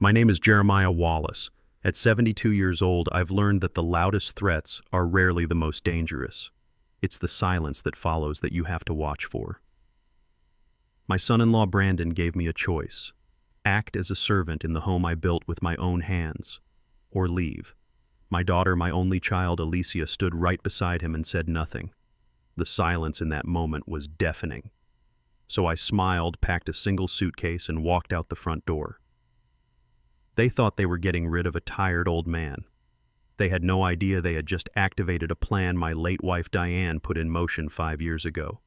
My name is Jeremiah Wallace. At 72 years old, I've learned that the loudest threats are rarely the most dangerous. It's the silence that follows that you have to watch for. My son-in-law Brandon gave me a choice: act as a servant in the home I built with my own hands, or leave. My daughter, my only child, Alicia, stood right beside him and said nothing. The silence in that moment was deafening. So I smiled, packed a single suitcase, and walked out the front door. They thought they were getting rid of a tired old man. They had no idea they had just activated a plan my late wife Diane put in motion 5 years ago.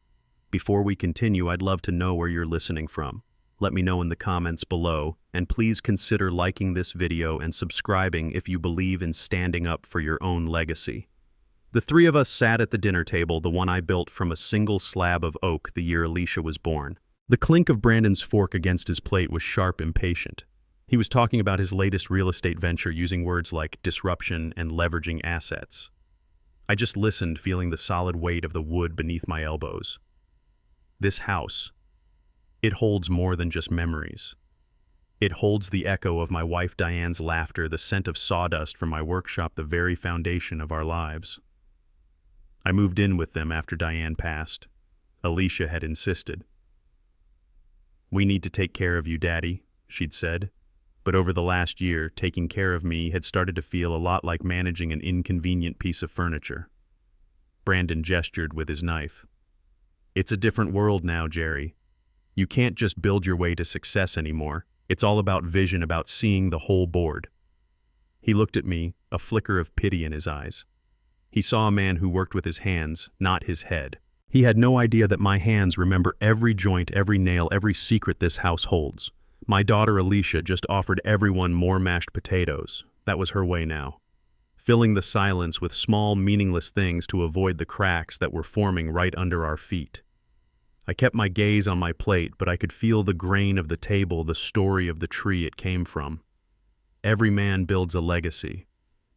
Before we continue, I'd love to know where you're listening from. Let me know in the comments below, and please consider liking this video and subscribing if you believe in standing up for your own legacy. The three of us sat at the dinner table, the one I built from a single slab of oak the year Alicia was born. The clink of Brandon's fork against his plate was sharp, impatient. He was talking about his latest real estate venture using words like disruption and leveraging assets. I just listened, feeling the solid weight of the wood beneath my elbows. This house, it holds more than just memories. It holds the echo of my wife Diane's laughter, the scent of sawdust from my workshop, the very foundation of our lives. I moved in with them after Diane passed. Alicia had insisted. "We need to take care of you, Daddy," she'd said. But over the last year, taking care of me had started to feel a lot like managing an inconvenient piece of furniture. Brandon gestured with his knife. "It's a different world now, Jerry. You can't just build your way to success anymore. It's all about vision, about seeing the whole board." He looked at me, a flicker of pity in his eyes. He saw a man who worked with his hands, not his head. He had no idea that my hands remember every joint, every nail, every secret this house holds. My daughter Alicia just offered everyone more mashed potatoes. That was her way now. Filling the silence with small, meaningless things to avoid the cracks that were forming right under our feet. I kept my gaze on my plate, but I could feel the grain of the table, the story of the tree it came from. Every man builds a legacy.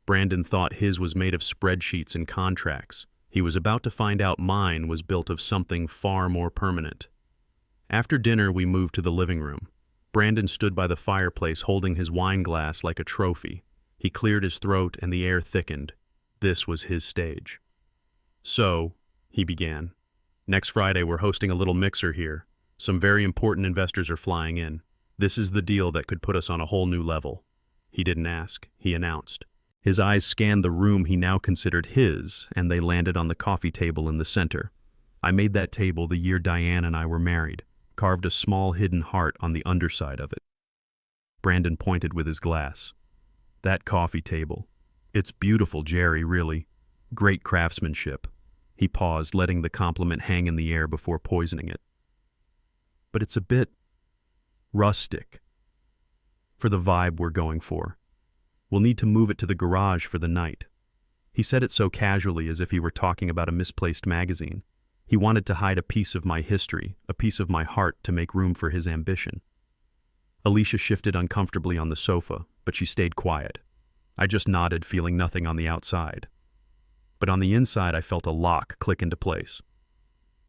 Brandon thought his was made of spreadsheets and contracts. He was about to find out mine was built of something far more permanent. After dinner, we moved to the living room. Brandon stood by the fireplace holding his wine glass like a trophy. He cleared his throat and the air thickened. This was his stage. "So," he began, "next Friday we're hosting a little mixer here. Some very important investors are flying in. This is the deal that could put us on a whole new level." He didn't ask, he announced. His eyes scanned the room he now considered his, and they landed on the coffee table in the center. I made that table the year Diane and I were married, carved a small hidden heart on the underside of it. Brandon pointed with his glass. "That coffee table. It's beautiful, Jerry, really. Great craftsmanship." He paused, letting the compliment hang in the air before poisoning it. "But it's a bit rustic for the vibe we're going for. We'll need to move it to the garage for the night." He said it so casually, as if he were talking about a misplaced magazine. He wanted to hide a piece of my history, a piece of my heart, to make room for his ambition. Alicia shifted uncomfortably on the sofa, but she stayed quiet. I just nodded, feeling nothing on the outside. But on the inside, I felt a lock click into place.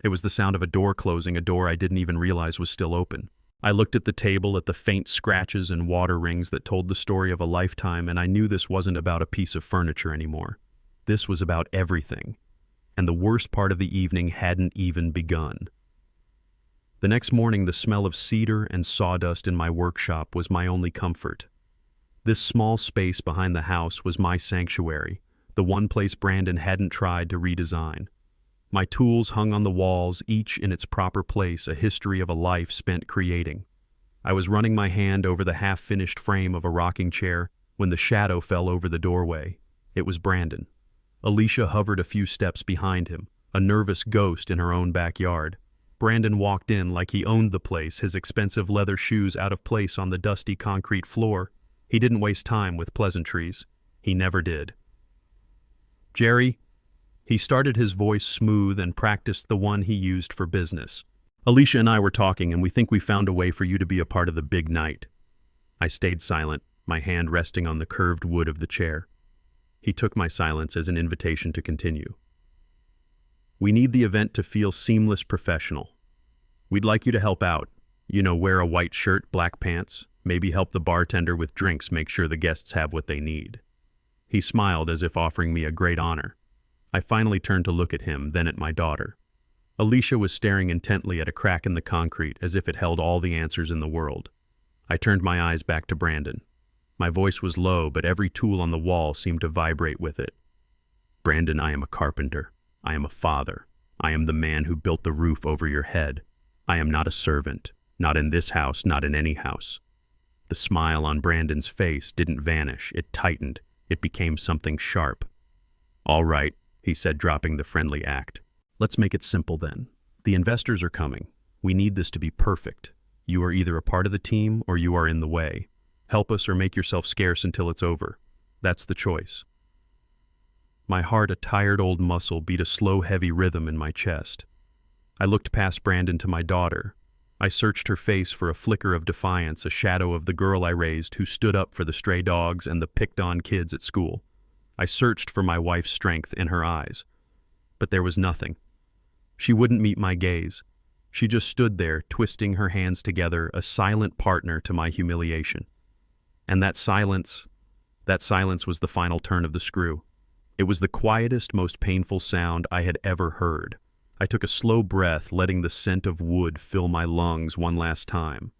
It was the sound of a door closing, a door I didn't even realize was still open. I looked at the table, at the faint scratches and water rings that told the story of a lifetime, and I knew this wasn't about a piece of furniture anymore. This was about everything. And the worst part of the evening hadn't even begun. The next morning, the smell of cedar and sawdust in my workshop was my only comfort. This small space behind the house was my sanctuary, the one place Brandon hadn't tried to redesign. My tools hung on the walls, each in its proper place, a history of a life spent creating. I was running my hand over the half-finished frame of a rocking chair when the shadow fell over the doorway. It was Brandon. Alicia hovered a few steps behind him, a nervous ghost in her own backyard. Brandon walked in like he owned the place, his expensive leather shoes out of place on the dusty concrete floor. He didn't waste time with pleasantries. He never did. "Jerry," he started, his voice smooth and practiced, the one he used for business. "Alicia and I were talking, and we think we found a way for you to be a part of the big night." I stayed silent, my hand resting on the curved wood of the chair. He took my silence as an invitation to continue. "We need the event to feel seamless, professional. We'd like you to help out. You know, wear a white shirt, black pants, Maybe help the bartender with drinks, make sure the guests have what they need. He smiled as if offering me a great honor. I finally turned to look at him, then at my daughter. Alicia was staring intently at a crack in the concrete as if it held all the answers in the world. I turned my eyes back to Brandon. My voice was low, but every tool on the wall seemed to vibrate with it. Brandon, I am a carpenter. I am a father. I am the man who built the roof over your head. I am not a servant. Not in this house, not in any house. The smile on Brandon's face didn't vanish. It tightened. It became something sharp. All right, he said, dropping the friendly act. Let's make it simple then. The investors are coming. We need this to be perfect. You are either a part of the team or you are in the way. Help us or make yourself scarce until it's over. That's the choice. My heart, a tired old muscle, beat a slow, heavy rhythm in my chest. I looked past Brandon to my daughter. I searched her face for a flicker of defiance, a shadow of the girl I raised who stood up for the stray dogs and the picked-on kids at school. I searched for my wife's strength in her eyes. But there was nothing. She wouldn't meet my gaze. She just stood there, twisting her hands together, a silent partner to my humiliation. And that silence was the final turn of the screw. It was the quietest, most painful sound I had ever heard. I took a slow breath, letting the scent of wood fill my lungs one last time.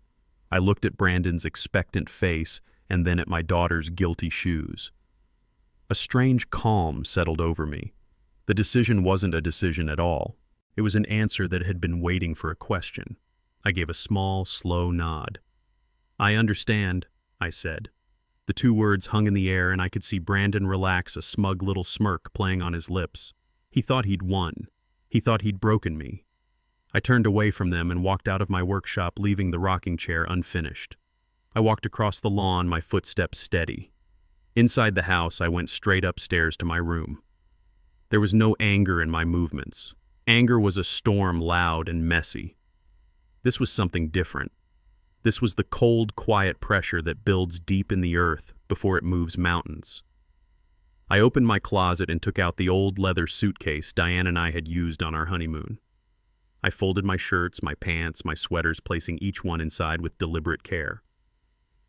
I looked at Brandon's expectant face and then at my daughter's guilty shoes. A strange calm settled over me. The decision wasn't a decision at all. It was an answer that had been waiting for a question. I gave a small, slow nod. I understand, I said. The two words hung in the air and I could see Brandon relax, a smug little smirk playing on his lips. He thought he'd won. He thought he'd broken me. I turned away from them and walked out of my workshop, leaving the rocking chair unfinished. I walked across the lawn, my footsteps steady. Inside the house, I went straight upstairs to my room. There was no anger in my movements. Anger was a storm, loud and messy. This was something different. This was the cold, quiet pressure that builds deep in the earth before it moves mountains. I opened my closet and took out the old leather suitcase Diane and I had used on our honeymoon. I folded my shirts, my pants, my sweaters, placing each one inside with deliberate care.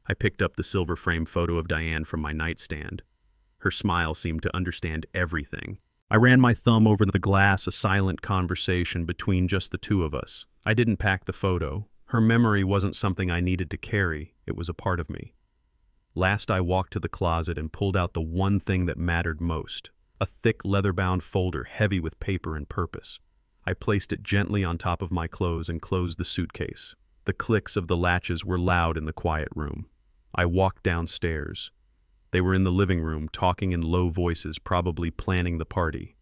I picked up the silver frame photo of Diane from my nightstand. Her smile seemed to understand everything. I ran my thumb over the glass, a silent conversation between just the two of us. I didn't pack the photo. Her memory wasn't something I needed to carry. It was a part of me. Last, I walked to the closet and pulled out the one thing that mattered most, a thick leather-bound folder heavy with paper and purpose. I placed it gently on top of my clothes and closed the suitcase. The clicks of the latches were loud in the quiet room. I walked downstairs. They were in the living room, talking in low voices, probably planning the party.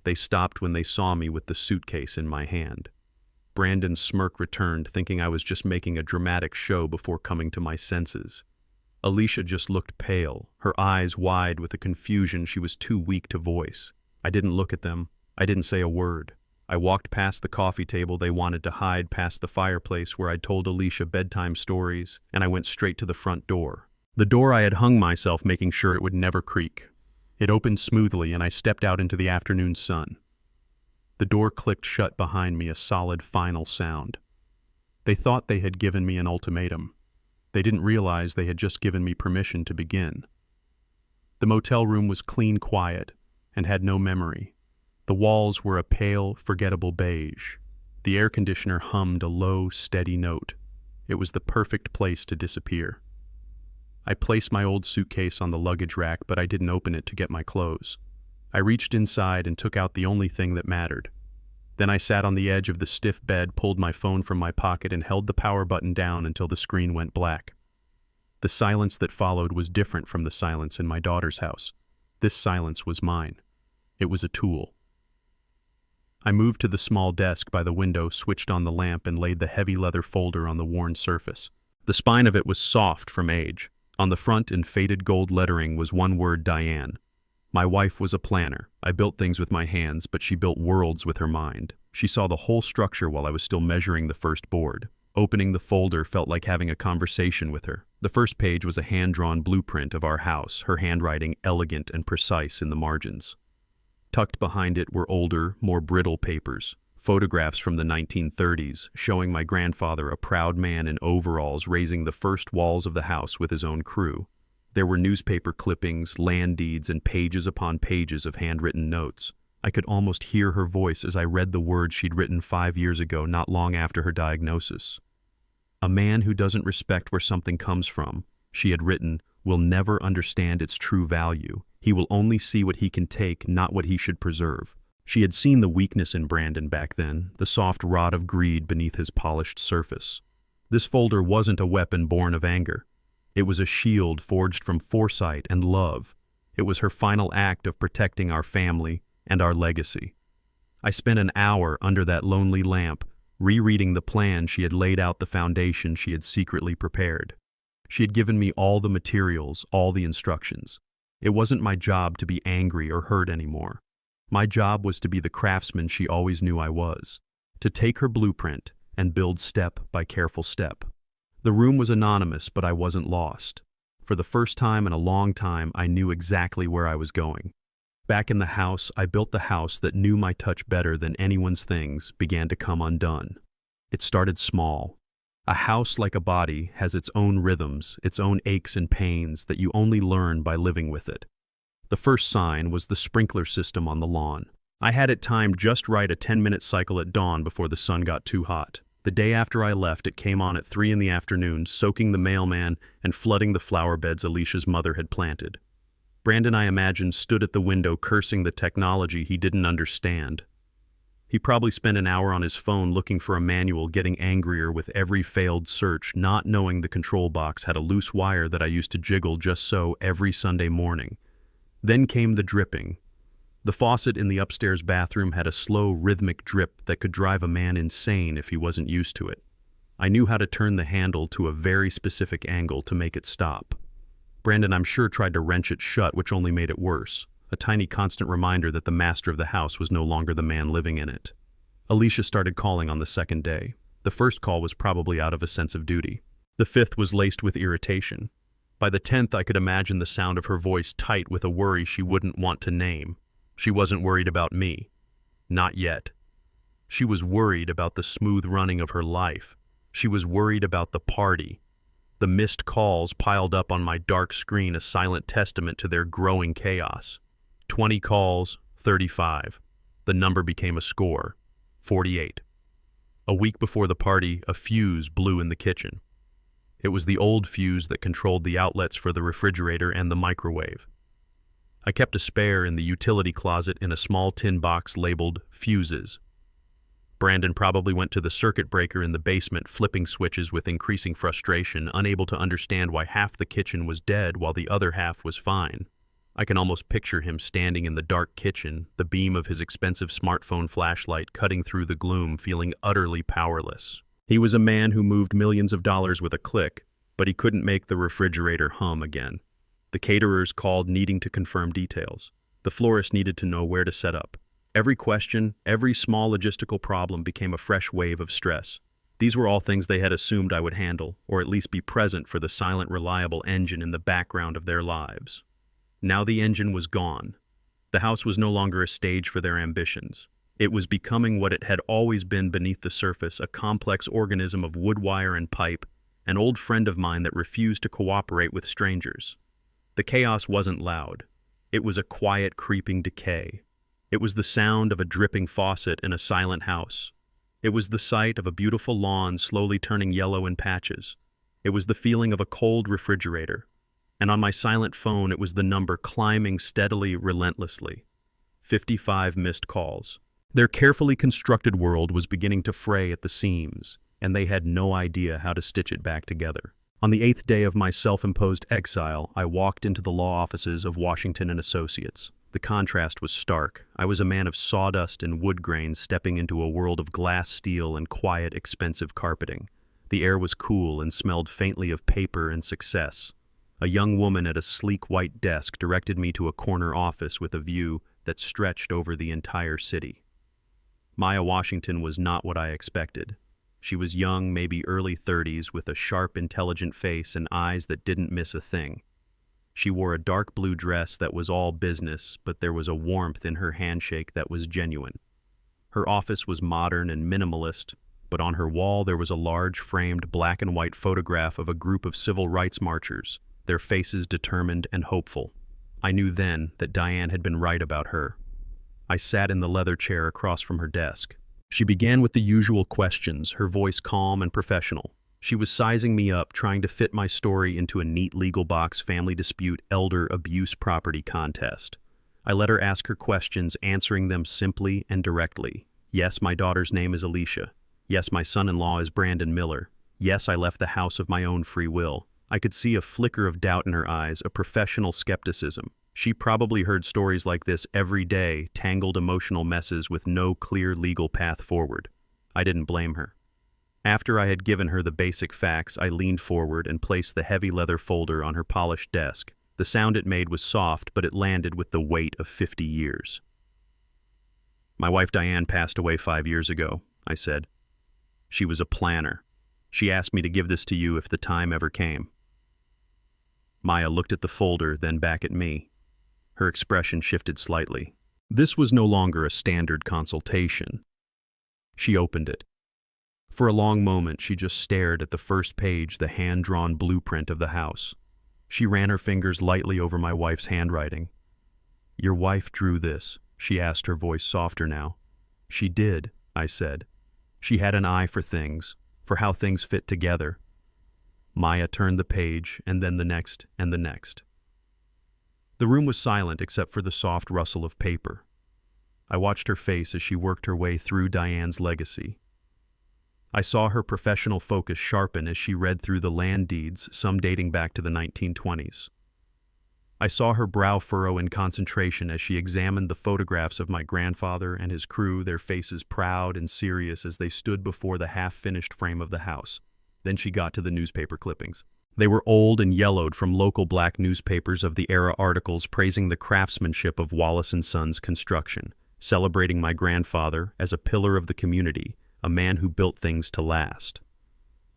They stopped when they saw me with the suitcase in my hand. Brandon's smirk returned, thinking I was just making a dramatic show before coming to my senses. Alicia just looked pale, her eyes wide with a confusion she was too weak to voice. I didn't look at them. I didn't say a word. I walked past the coffee table they wanted to hide, past the fireplace where I'd told Alicia bedtime stories, and I went straight to the front door. The door I had hung myself, making sure it would never creak. It opened smoothly, and I stepped out into the afternoon sun. The door clicked shut behind me, a solid, final sound. They thought they had given me an ultimatum. They didn't realize they had just given me permission to begin. The motel room was clean, quiet, and had no memory. The walls were a pale, forgettable beige. The air conditioner hummed a low, steady note. It was the perfect place to disappear. I placed my old suitcase on the luggage rack, but I didn't open it to get my clothes. I reached inside and took out the only thing that mattered. Then I sat on the edge of the stiff bed, pulled my phone from my pocket, and held the power button down until the screen went black. The silence that followed was different from the silence in my daughter's house. This silence was mine. It was a tool. I moved to the small desk by the window, switched on the lamp, and laid the heavy leather folder on the worn surface. The spine of it was soft from age. On the front, in faded gold lettering, was one word: Diane. My wife was a planner. I built things with my hands, but she built worlds with her mind. She saw the whole structure while I was still measuring the first board. Opening the folder felt like having a conversation with her. The first page was a hand-drawn blueprint of our house, her handwriting elegant and precise in the margins. Tucked behind it were older, more brittle papers, Photographs from the 1930s showing my grandfather, a proud man in overalls, raising the first walls of the house with his own crew. There were newspaper clippings, land deeds, and pages upon pages of handwritten notes. I could almost hear her voice as I read the words she'd written 5 years ago, not long after her diagnosis. "A man who doesn't respect where something comes from," she had written, "will never understand its true value. He will only see what he can take, not what he should preserve." She had seen the weakness in Brandon back then, the soft rod of greed beneath his polished surface. This folder wasn't a weapon born of anger. It was a shield forged from foresight and love. It was her final act of protecting our family and our legacy. I spent an hour under that lonely lamp, rereading the plan she had laid out, the foundation she had secretly prepared. She had given me all the materials, all the instructions. It wasn't my job to be angry or hurt anymore. My job was to be the craftsman she always knew I was, to take her blueprint and build step by careful step. The room was anonymous, but I wasn't lost. For the first time in a long time, I knew exactly where I was going. Back in the house, I built the house that knew my touch better than anyone's. Things began to come undone. It started small. A house, like a body, has its own rhythms, its own aches and pains that you only learn by living with it. The first sign was the sprinkler system on the lawn. I had it timed just right, a 10-minute cycle at dawn before the sun got too hot. The day after I left, it came on at 3 in the afternoon, soaking the mailman and flooding the flower beds Alicia's mother had planted. Brandon, I imagined, stood at the window cursing the technology he didn't understand. He probably spent an hour on his phone looking for a manual, getting angrier with every failed search, not knowing the control box had a loose wire that I used to jiggle just so every Sunday morning. Then came the dripping. The faucet in the upstairs bathroom had a slow, rhythmic drip that could drive a man insane if he wasn't used to it. I knew how to turn the handle to a very specific angle to make it stop. Brandon, I'm sure, tried to wrench it shut, which only made it worse. A tiny constant reminder that the master of the house was no longer the man living in it. Alicia started calling on the second day. The first call was probably out of a sense of duty. The fifth was laced with irritation. By the 10th, I could imagine the sound of her voice tight with a worry she wouldn't want to name. She wasn't worried about me. Not yet. She was worried about the smooth running of her life. She was worried about the party. The missed calls piled up on my dark screen, a silent testament to their growing chaos. 20 calls, 35. The number became a score, 48. A week before the party, a fuse blew in the kitchen. It was the old fuse that controlled the outlets for the refrigerator and the microwave. I kept a spare in the utility closet in a small tin box labeled fuses. Brandon probably went to the circuit breaker in the basement, flipping switches with increasing frustration, unable to understand why half the kitchen was dead while the other half was fine. I can almost picture him standing in the dark kitchen, the beam of his expensive smartphone flashlight cutting through the gloom, feeling utterly powerless. He was a man who moved millions of dollars with a click, but he couldn't make the refrigerator hum again. The caterers called, needing to confirm details. The florist needed to know where to set up. Every question, every small logistical problem became a fresh wave of stress. These were all things they had assumed I would handle, or at least be present for, the silent, reliable engine in the background of their lives. Now the engine was gone. The house was no longer a stage for their ambitions. It was becoming what it had always been beneath the surface, a complex organism of wood wire and pipe, an old friend of mine that refused to cooperate with strangers. The chaos wasn't loud. It was a quiet, creeping decay. It was the sound of a dripping faucet in a silent house. It was the sight of a beautiful lawn slowly turning yellow in patches. It was the feeling of a cold refrigerator. And on my silent phone, it was the number climbing steadily, relentlessly. 55 missed calls. Their carefully constructed world was beginning to fray at the seams, and they had no idea how to stitch it back together. On the 8th day of my self-imposed exile, I walked into the law offices of Washington & Associates. The contrast was stark. I was a man of sawdust and wood grain stepping into a world of glass, steel, and quiet, expensive carpeting. The air was cool and smelled faintly of paper and success. A young woman at a sleek white desk directed me to a corner office with a view that stretched over the entire city. Maya Washington was not what I expected. She was young, maybe early 30s, with a sharp, intelligent face and eyes that didn't miss a thing. She wore a dark blue dress that was all business, but there was a warmth in her handshake that was genuine. Her office was modern and minimalist, but on her wall there was a large framed black and white photograph of a group of civil rights marchers, their faces determined and hopeful. I knew then that Diane had been right about her. I sat in the leather chair across from her desk. She began with the usual questions, her voice calm and professional. She was sizing me up, trying to fit my story into a neat legal box family dispute elder abuse property contest. I let her ask her questions, answering them simply and directly. Yes, my daughter's name is Alicia. Yes, my son-in-law is Brandon Miller. Yes, I left the house of my own free will. I could see a flicker of doubt in her eyes, a professional skepticism. She probably heard stories like this every day, tangled emotional messes with no clear legal path forward. I didn't blame her. After I had given her the basic facts, I leaned forward and placed the heavy leather folder on her polished desk. The sound it made was soft, but it landed with the weight of 50 years. My wife Diane passed away 5 years ago, I said. She was a planner. She asked me to give this to you if the time ever came. Maya looked at the folder, then back at me. Her expression shifted slightly. This was no longer a standard consultation. She opened it. For a long moment, she just stared at the first page, the hand-drawn blueprint of the house. She ran her fingers lightly over my wife's handwriting. "Your wife drew this?" she asked, her voice softer now. "She did," I said. "She had an eye for things, for how things fit together." Maya turned the page, and then the next, and the next. The room was silent except for the soft rustle of paper. I watched her face as she worked her way through Diane's legacy. I saw her professional focus sharpen as she read through the land deeds, some dating back to the 1920s. I saw her brow furrow in concentration as she examined the photographs of my grandfather and his crew, their faces proud and serious as they stood before the half-finished frame of the house. Then she got to the newspaper clippings. They were old and yellowed from local black newspapers of the era, articles praising the craftsmanship of Wallace & Sons construction, celebrating my grandfather as a pillar of the community, a man who built things to last.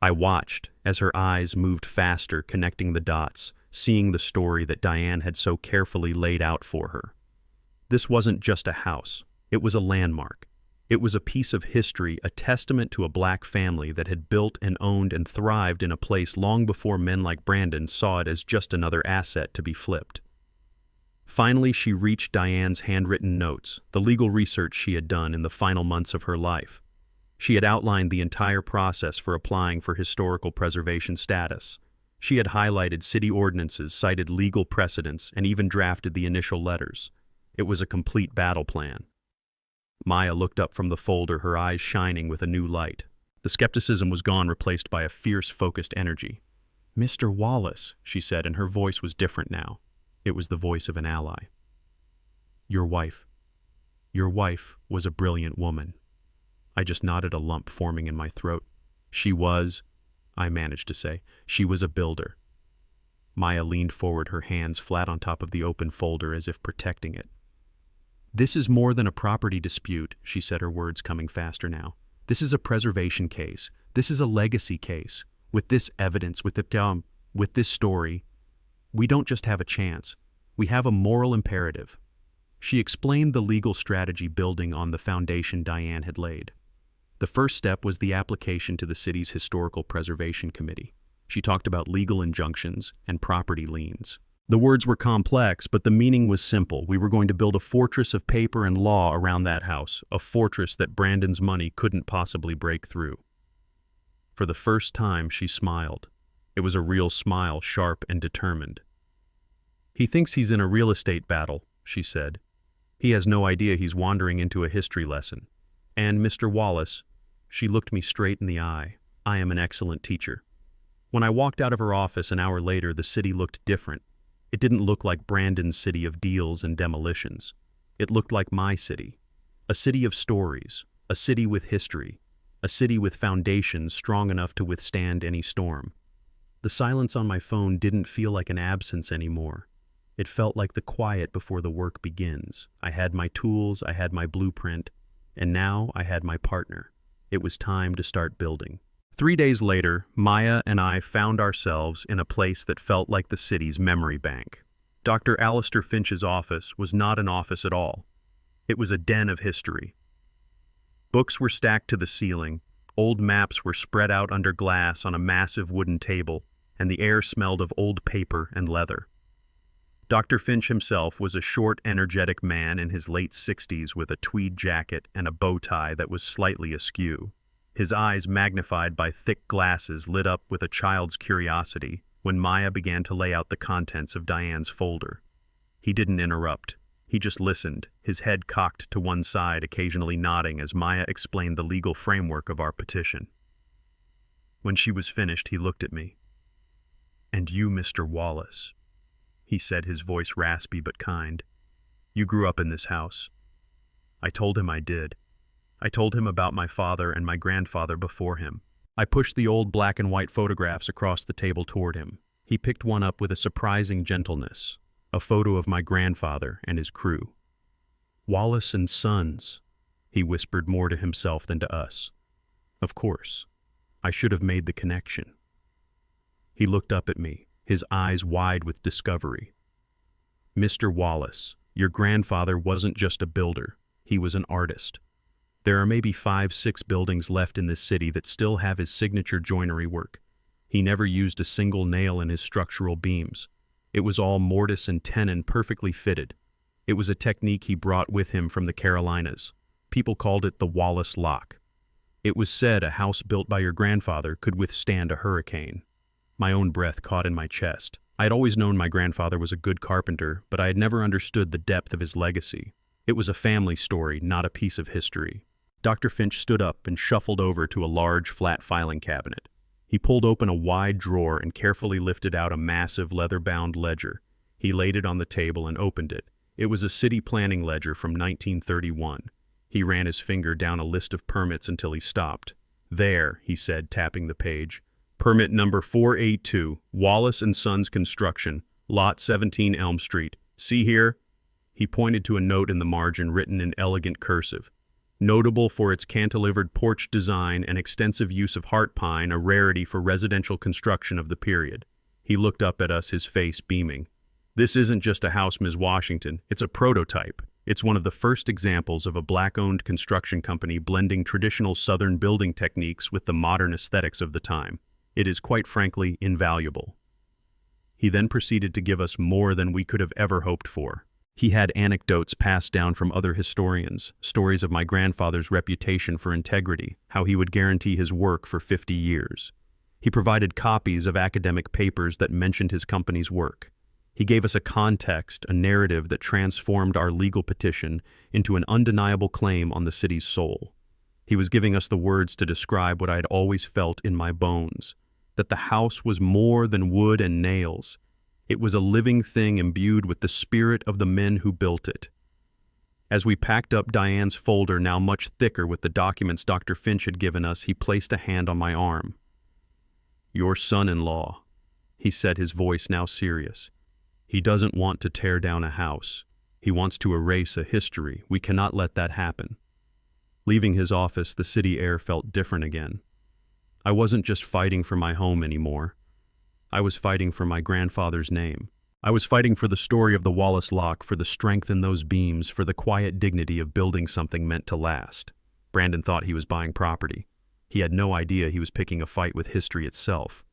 I watched as her eyes moved faster, connecting the dots, seeing the story that Diane had so carefully laid out for her. This wasn't just a house. It was a landmark. It was a piece of history, a testament to a black family that had built and owned and thrived in a place long before men like Brandon saw it as just another asset to be flipped. Finally, she reached Diane's handwritten notes, the legal research she had done in the final months of her life. She had outlined the entire process for applying for historical preservation status. She had highlighted city ordinances, cited legal precedents, and even drafted the initial letters. It was a complete battle plan. Maya looked up from the folder, her eyes shining with a new light. The skepticism was gone, replaced by a fierce, focused energy. "Mr. Wallace," she said, and her voice was different now. It was the voice of an ally. Your wife was a brilliant woman." I just nodded, a lump forming in my throat. I managed to say, "she was a builder." Maya leaned forward, her hands flat on top of the open folder as if protecting it. "This is more than a property dispute," she said, her words coming faster now. "This is a preservation case. This is a legacy case. With this evidence, with this story, we don't just have a chance. We have a moral imperative." She explained the legal strategy building on the foundation Diane had laid. The first step was the application to the city's Historical Preservation Committee. She talked about legal injunctions and property liens. The words were complex, but the meaning was simple. We were going to build a fortress of paper and law around that house, a fortress that Brandon's money couldn't possibly break through. For the first time, she smiled. It was a real smile, sharp and determined. "He thinks he's in a real estate battle," she said. "He has no idea he's wandering into a history lesson. And, Mr. Wallace," she looked me straight in the eye, "I am an excellent teacher." When I walked out of her office an hour later, the city looked different. It didn't look like Brandon's city of deals and demolitions. It looked like my city. A city of stories, a city with history, a city with foundations strong enough to withstand any storm. The silence on my phone didn't feel like an absence anymore. It felt like the quiet before the work begins. I had my tools, I had my blueprint, and now I had my partner. It was time to start building. 3 days later, Maya and I found ourselves in a place that felt like the city's memory bank. Dr. Alistair Finch's office was not an office at all. It was a den of history. Books were stacked to the ceiling, old maps were spread out under glass on a massive wooden table, and the air smelled of old paper and leather. Dr. Finch himself was a short, energetic man in his late 60s with a tweed jacket and a bow tie that was slightly askew. His eyes, magnified by thick glasses, lit up with a child's curiosity when Maya began to lay out the contents of Diane's folder. He didn't interrupt. He just listened, his head cocked to one side, occasionally nodding as Maya explained the legal framework of our petition. When she was finished, he looked at me. "And you, Mr. Wallace," he said, his voice raspy but kind. "You grew up in this house." I told him I did. I told him about my father and my grandfather before him. I pushed the old black and white photographs across the table toward him. He picked one up with a surprising gentleness, a photo of my grandfather and his crew. "Wallace and Sons," he whispered, more to himself than to us. Of course, I should have made the connection. He looked up at me, his eyes wide with discovery. "Mr. Wallace, your grandfather wasn't just a builder, he was an artist. There are maybe 5-6 buildings left in this city that still have his signature joinery work. He never used a single nail in his structural beams. It was all mortise and tenon perfectly fitted. It was a technique he brought with him from the Carolinas. People called it the Wallace lock. It was said a house built by your grandfather could withstand a hurricane." My own breath caught in my chest. I had always known my grandfather was a good carpenter, but I had never understood the depth of his legacy. It was a family story, not a piece of history. Dr. Finch stood up and shuffled over to a large, flat filing cabinet. He pulled open a wide drawer and carefully lifted out a massive leather-bound ledger. He laid it on the table and opened it. It was a city planning ledger from 1931. He ran his finger down a list of permits until he stopped. "There," he said, tapping the page. "Permit number 482, Wallace and Sons Construction, Lot 17 Elm Street. See here?" He pointed to a note in the margin written in elegant cursive. "Notable for its cantilevered porch design and extensive use of heart pine, a rarity for residential construction of the period." He looked up at us, his face beaming. "This isn't just a house, Ms. Washington. It's a prototype. It's one of the first examples of a black-owned construction company blending traditional Southern building techniques with the modern aesthetics of the time. It is, quite frankly, invaluable." He then proceeded to give us more than we could have ever hoped for. He had anecdotes passed down from other historians, stories of my grandfather's reputation for integrity, how he would guarantee his work for 50 years. He provided copies of academic papers that mentioned his company's work. He gave us a context, a narrative that transformed our legal petition into an undeniable claim on the city's soul. He was giving us the words to describe what I had always felt in my bones, that the house was more than wood and nails. It was a living thing imbued with the spirit of the men who built it. As we packed up Diane's folder, now much thicker with the documents Dr. Finch had given us, he placed a hand on my arm. "Your son-in-law," he said, his voice now serious. "He doesn't want to tear down a house. He wants to erase a history. We cannot let that happen." Leaving his office, the city air felt different again. I wasn't just fighting for my home anymore. I was fighting for my grandfather's name. I was fighting for the story of the Wallace lock, for the strength in those beams, for the quiet dignity of building something meant to last. Brandon thought he was buying property. He had no idea he was picking a fight with history itself.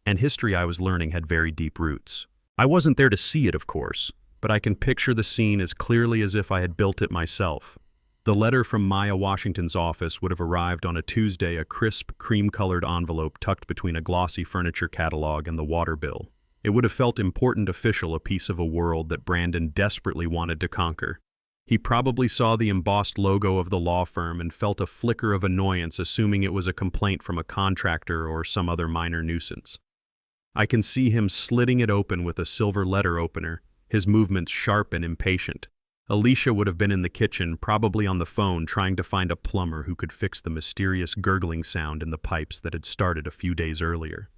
And history, I was learning, had very deep roots. I wasn't there to see it, of course, but I can picture the scene as clearly as if I had built it myself. The letter from Maya Washington's office would have arrived on a Tuesday, a crisp, cream-colored envelope tucked between a glossy furniture catalog and the water bill. It would have felt important, official, a piece of a world that Brandon desperately wanted to conquer. He probably saw the embossed logo of the law firm and felt a flicker of annoyance, assuming it was a complaint from a contractor or some other minor nuisance. I can see him slitting it open with a silver letter opener, his movements sharp and impatient. Alicia would have been in the kitchen, probably on the phone, trying to find a plumber who could fix the mysterious gurgling sound in the pipes that had started a few days earlier.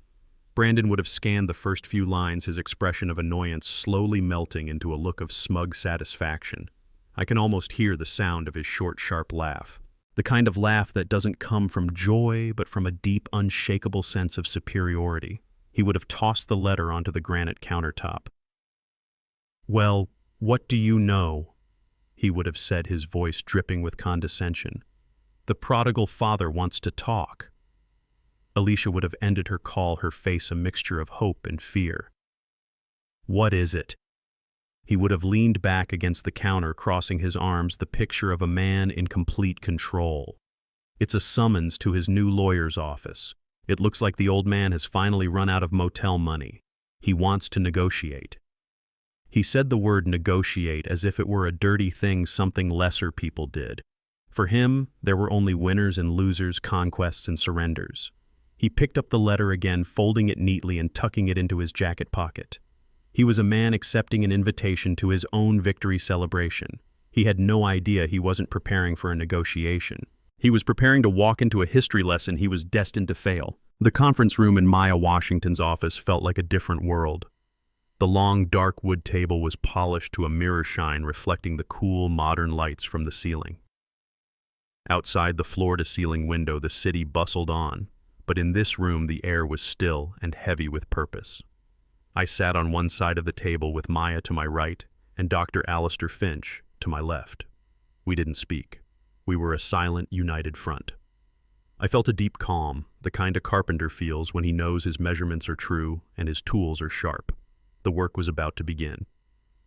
Brandon would have scanned the first few lines, his expression of annoyance slowly melting into a look of smug satisfaction. I can almost hear the sound of his short, sharp laugh. The kind of laugh that doesn't come from joy, but from a deep, unshakable sense of superiority. He would have tossed the letter onto the granite countertop. "Well, what do you know?" he would have said, his voice dripping with condescension. The prodigal father wants to talk. Alicia would have ended her call, her face a mixture of hope and fear. What is it? He would have leaned back against the counter, crossing his arms, the picture of a man in complete control. It's a summons to his new lawyer's office. It looks like the old man has finally run out of motel money. He wants to negotiate. He said the word negotiate as if it were a dirty thing, something lesser people did. For him, there were only winners and losers, conquests and surrenders. He picked up the letter again, folding it neatly and tucking it into his jacket pocket. He was a man accepting an invitation to his own victory celebration. He had no idea he wasn't preparing for a negotiation. He was preparing to walk into a history lesson he was destined to fail. The conference room in Maya Washington's office felt like a different world. The long, dark wood table was polished to a mirror shine, reflecting the cool, modern lights from the ceiling. Outside the floor-to-ceiling window, the city bustled on, but in this room the air was still and heavy with purpose. I sat on one side of the table with Maya to my right and Dr. Alistair Finch to my left. We didn't speak. We were a silent, united front. I felt a deep calm, the kind a carpenter feels when he knows his measurements are true and his tools are sharp. The work was about to begin.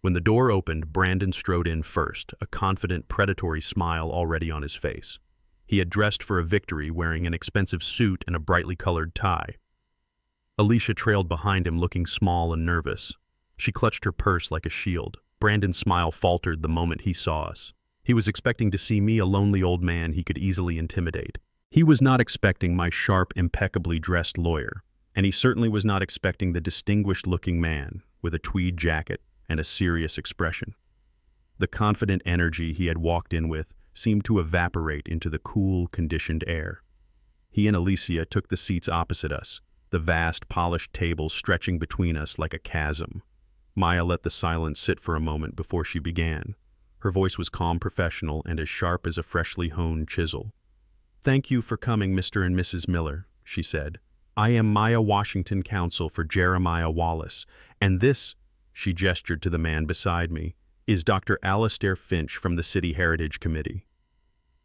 When the door opened, Brandon strode in first, a confident, predatory smile already on his face. He had dressed for a victory, wearing an expensive suit and a brightly colored tie. Alicia trailed behind him, looking small and nervous. She clutched her purse like a shield. Brandon's smile faltered the moment he saw us. He was expecting to see me, a lonely old man he could easily intimidate. He was not expecting my sharp, impeccably dressed lawyer, and he certainly was not expecting the distinguished-looking man with a tweed jacket and a serious expression. The confident energy he had walked in with seemed to evaporate into the cool, conditioned air. He and Alicia took the seats opposite us, the vast, polished table stretching between us like a chasm. Maya let the silence sit for a moment before she began. Her voice was calm, professional, and as sharp as a freshly honed chisel. "Thank you for coming, Mr. and Mrs. Miller," she said. "I am Maya Washington, counsel for Jeremiah Wallace, and this," she gestured to the man beside me, "is Dr. Alistair Finch from the City Heritage Committee."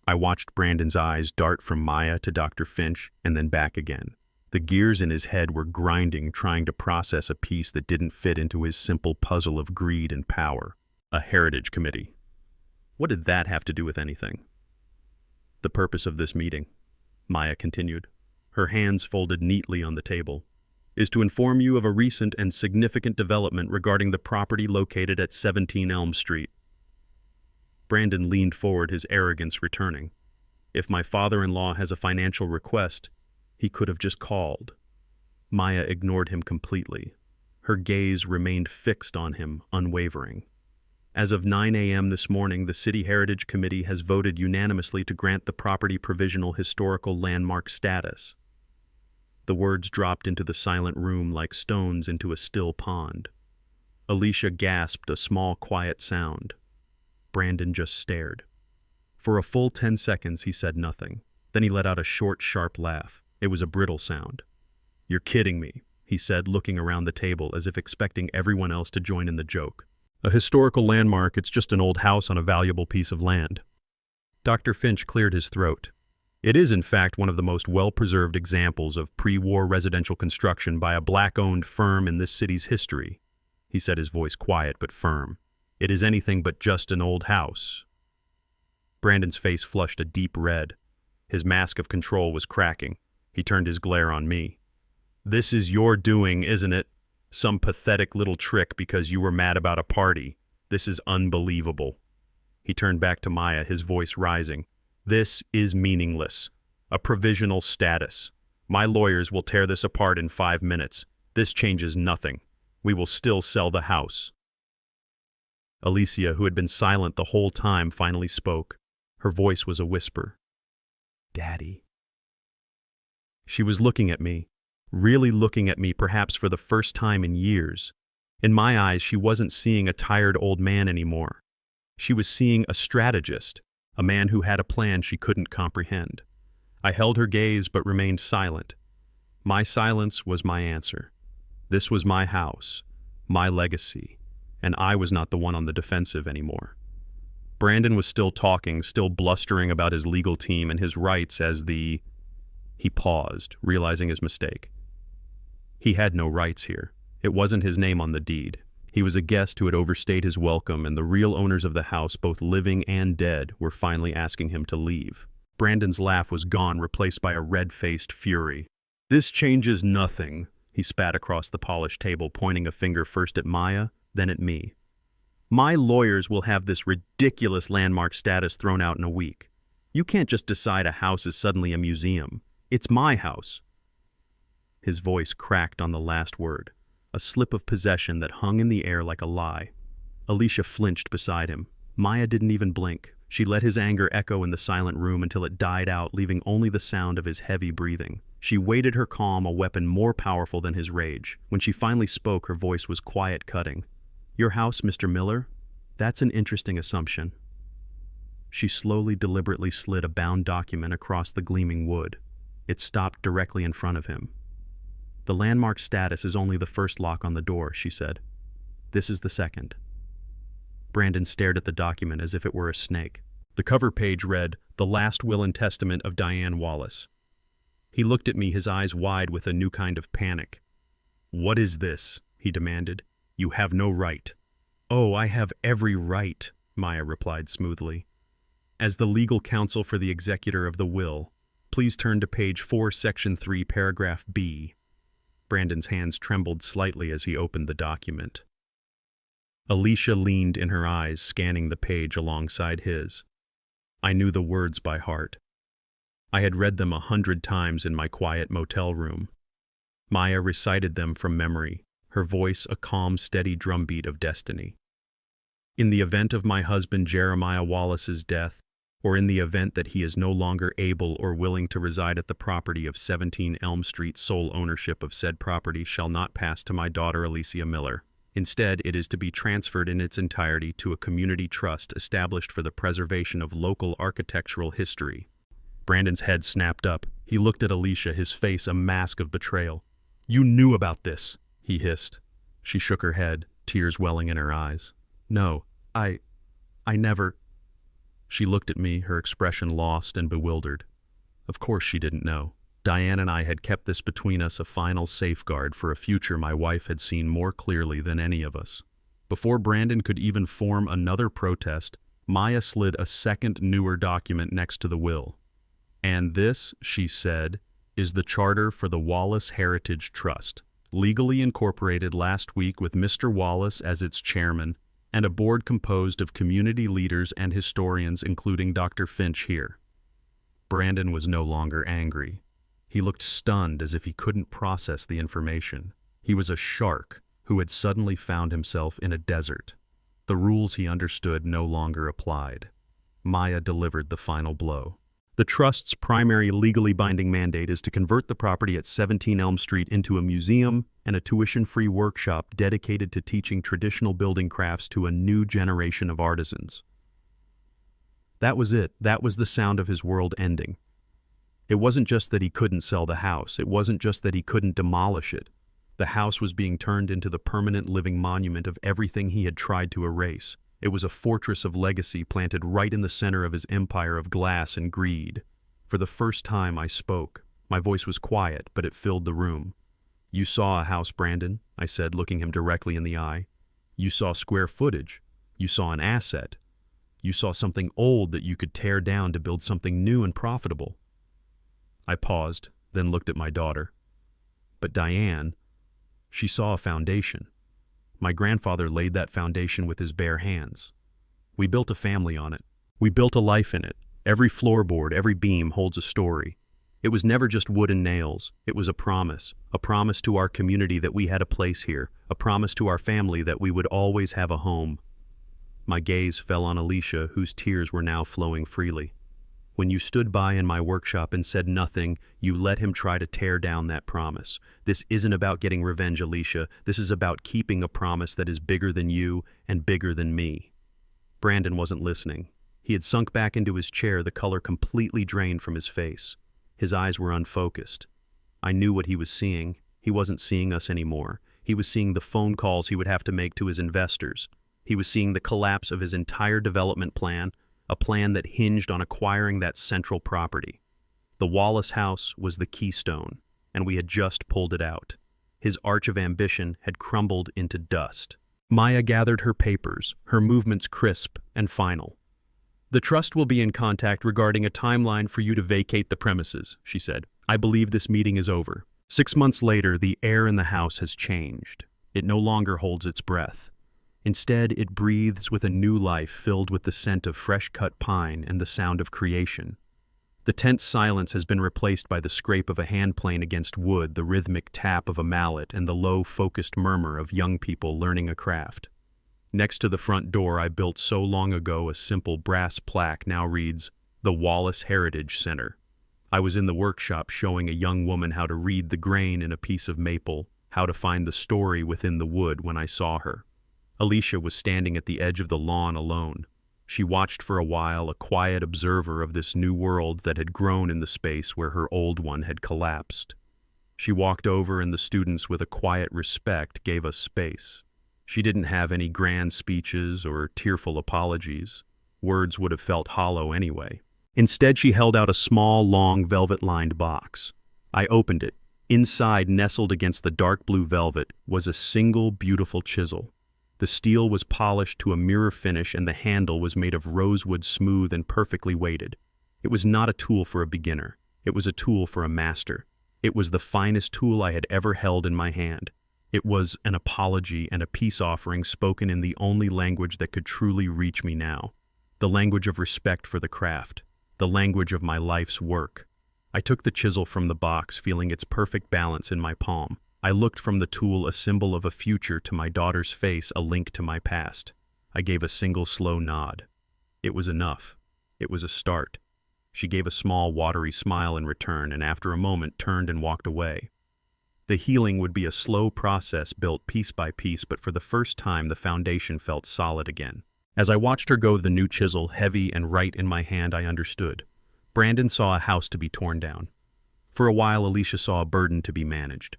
I watched Brandon's eyes dart from Maya to Dr. Finch and then back again. The gears in his head were grinding, trying to process a piece that didn't fit into his simple puzzle of greed and power. A Heritage Committee. What did that have to do with anything? "The purpose of this meeting," Maya continued, her hands folded neatly on the table, "is to inform you of a recent and significant development regarding the property located at 17 Elm Street." Brandon leaned forward, his arrogance returning. If my father-in-law has a financial request, he could have just called. Maya ignored him completely. Her gaze remained fixed on him, unwavering. As of 9 a.m. this morning, the City Heritage Committee has voted unanimously to grant the property provisional historical landmark status. The words dropped into the silent room like stones into a still pond. Alicia gasped a small, quiet sound. Brandon just stared. For a full 10 seconds, he said nothing. Then he let out a short, sharp laugh. It was a brittle sound. "You're kidding me," he said, looking around the table as if expecting everyone else to join in the joke. "A historical landmark, it's just an old house on a valuable piece of land." Dr. Finch cleared his throat. "It is, in fact, one of the most well-preserved examples of pre-war residential construction by a black-owned firm in this city's history," he said, his voice quiet but firm. "It is anything but just an old house." Brandon's face flushed a deep red. His mask of control was cracking. He turned his glare on me. "This is your doing, isn't it? Some pathetic little trick because you were mad about a party. This is unbelievable." He turned back to Maya, his voice rising. "This is meaningless. A provisional status. My lawyers will tear this apart in 5 minutes. This changes nothing. We will still sell the house." Alicia, who had been silent the whole time, finally spoke. Her voice was a whisper. "Daddy." She was looking at me, really looking at me, perhaps for the first time in years. In my eyes, she wasn't seeing a tired old man anymore. She was seeing a strategist, a man who had a plan she couldn't comprehend. I held her gaze but remained silent. My silence was my answer. This was my house, my legacy, and I was not the one on the defensive anymore. Brandon was still talking, still blustering about his legal team and his rights He paused, realizing his mistake. He had no rights here. It wasn't his name on the deed. He was a guest who had overstayed his welcome, and the real owners of the house, both living and dead, were finally asking him to leave. Brandon's laugh was gone, replaced by a red-faced fury. "This changes nothing," he spat across the polished table, pointing a finger first at Maya, then at me. "My lawyers will have this ridiculous landmark status thrown out in a week. You can't just decide a house is suddenly a museum. It's my house." His voice cracked on the last word, a slip of possession that hung in the air like a lie. Alicia flinched beside him. Maya didn't even blink. She let his anger echo in the silent room until it died out, leaving only the sound of his heavy breathing. She weighted her calm, a weapon more powerful than his rage. When she finally spoke, her voice was quiet, cutting. "Your house, Mr. Miller? That's an interesting assumption." She slowly, deliberately slid a bound document across the gleaming wood. It stopped directly in front of him. "The landmark status is only the first lock on the door," she said. "This is the second." Brandon stared at the document as if it were a snake. The cover page read, "The Last Will and Testament of Diane Wallace." He looked at me, his eyes wide with a new kind of panic. "What is this?" he demanded. "You have no right." "Oh, I have every right," Maya replied smoothly. "As the legal counsel for the executor of the will, please turn to page 4, section 3, paragraph B." Brandon's hands trembled slightly as he opened the document. Alicia leaned in her eyes, scanning the page alongside his. I knew the words by heart. I had read them 100 times in my quiet motel room. Maya recited them from memory, her voice a calm, steady drumbeat of destiny. "In the event of my husband Jeremiah Wallace's death, or in the event that he is no longer able or willing to reside at the property of 17 Elm Street, sole ownership of said property shall not pass to my daughter Alicia Miller. Instead, it is to be transferred in its entirety to a community trust established for the preservation of local architectural history." Brandon's head snapped up. He looked at Alicia, his face a mask of betrayal. "You knew about this," he hissed. She shook her head, tears welling in her eyes. "No, I never..." She looked at me, her expression lost and bewildered. Of course she didn't know. Diane and I had kept this between us, a final safeguard for a future my wife had seen more clearly than any of us. Before Brandon could even form another protest, Maya slid a second, newer document next to the will. "And this," she said, "is the charter for the Wallace Heritage Trust, legally incorporated last week with Mr. Wallace as its chairman, and a board composed of community leaders and historians, including Dr. Finch here." Brandon was no longer angry. He looked stunned, as if he couldn't process the information. He was a shark who had suddenly found himself in a desert. The rules he understood no longer applied. Maya delivered the final blow. "The Trust's primary legally binding mandate is to convert the property at 17 Elm Street into a museum and a tuition-free workshop dedicated to teaching traditional building crafts to a new generation of artisans." That was it. That was the sound of his world ending. It wasn't just that he couldn't sell the house. It wasn't just that he couldn't demolish it. The house was being turned into the permanent living monument of everything he had tried to erase. It was a fortress of legacy planted right in the center of his empire of glass and greed. For the first time I spoke. My voice was quiet, but it filled the room. "You saw a house, Brandon," I said, looking him directly in the eye. "You saw square footage. You saw an asset. You saw something old that you could tear down to build something new and profitable." I paused, then looked at my daughter. But Diane, she saw a foundation. My grandfather laid that foundation with his bare hands. We built a family on it. We built a life in it. Every floorboard, every beam holds a story. It was never just wood and nails. It was a promise to our community that we had a place here, a promise to our family that we would always have a home. My gaze fell on Alicia, whose tears were now flowing freely. "When you stood by in my workshop and said nothing, you let him try to tear down that promise. This isn't about getting revenge, Alicia. This is about keeping a promise that is bigger than you and bigger than me." Brandon wasn't listening. He had sunk back into his chair, the color completely drained from his face. His eyes were unfocused. I knew what he was seeing. He wasn't seeing us anymore. He was seeing the phone calls he would have to make to his investors. He was seeing the collapse of his entire development plan, a plan that hinged on acquiring that central property. The Wallace house was the keystone, and we had just pulled it out. His arch of ambition had crumbled into dust. Maya gathered her papers, her movements crisp and final. "The trust will be in contact regarding a timeline for you to vacate the premises," she said. "I believe this meeting is over." 6 months later, the air in the house has changed. It no longer holds its breath. Instead, it breathes with a new life filled with the scent of fresh-cut pine and the sound of creation. The tense silence has been replaced by the scrape of a handplane against wood, the rhythmic tap of a mallet, and the low, focused murmur of young people learning a craft. Next to the front door I built so long ago, a simple brass plaque now reads, "The Wallace Heritage Center." I was in the workshop showing a young woman how to read the grain in a piece of maple, how to find the story within the wood when I saw her. Alicia was standing at the edge of the lawn alone. She watched for a while, a quiet observer of this new world that had grown in the space where her old one had collapsed. She walked over, and the students, with a quiet respect, gave us space. She didn't have any grand speeches or tearful apologies. Words would have felt hollow anyway. Instead, she held out a small, long, velvet-lined box. I opened it. Inside, nestled against the dark blue velvet, was a single beautiful chisel. The steel was polished to a mirror finish, and the handle was made of rosewood, smooth and perfectly weighted. It was not a tool for a beginner. It was a tool for a master. It was the finest tool I had ever held in my hand. It was an apology and a peace offering spoken in the only language that could truly reach me now. The language of respect for the craft. The language of my life's work. I took the chisel from the box, feeling its perfect balance in my palm. I looked from the tool, a symbol of a future, to my daughter's face, a link to my past. I gave a single slow nod. It was enough. It was a start. She gave a small, watery smile in return, and after a moment turned and walked away. The healing would be a slow process built piece by piece, but for the first time the foundation felt solid again. As I watched her go, the new chisel, heavy and right in my hand, I understood. Brandon saw a house to be torn down. For a while, Alicia saw a burden to be managed.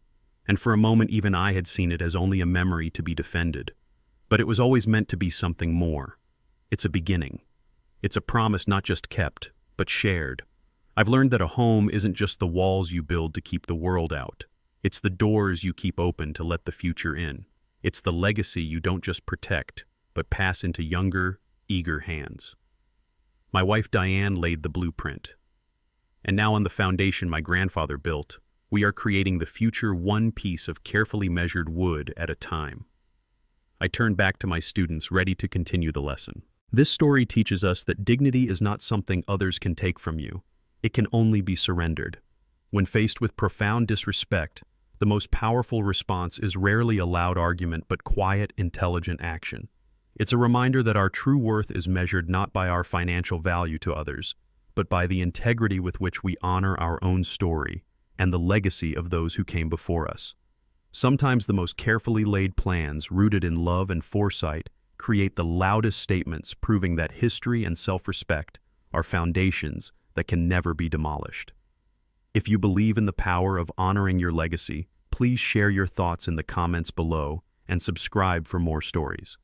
And for a moment even I had seen it as only a memory to be defended. But it was always meant to be something more. It's a beginning. It's a promise not just kept, but shared. I've learned that a home isn't just the walls you build to keep the world out. It's the doors you keep open to let the future in. It's the legacy you don't just protect, but pass into younger, eager hands. My wife Diane laid the blueprint. And now on the foundation my grandfather built, we are creating the future one piece of carefully measured wood at a time. I turned back to my students, ready to continue the lesson. This story teaches us that dignity is not something others can take from you. It can only be surrendered. When faced with profound disrespect, the most powerful response is rarely a loud argument but quiet, intelligent action. It's a reminder that our true worth is measured not by our financial value to others, but by the integrity with which we honor our own story and the legacy of those who came before us. Sometimes the most carefully laid plans, rooted in love and foresight, create the loudest statements, proving that history and self-respect are foundations that can never be demolished. If you believe in the power of honoring your legacy, please share your thoughts in the comments below and subscribe for more stories.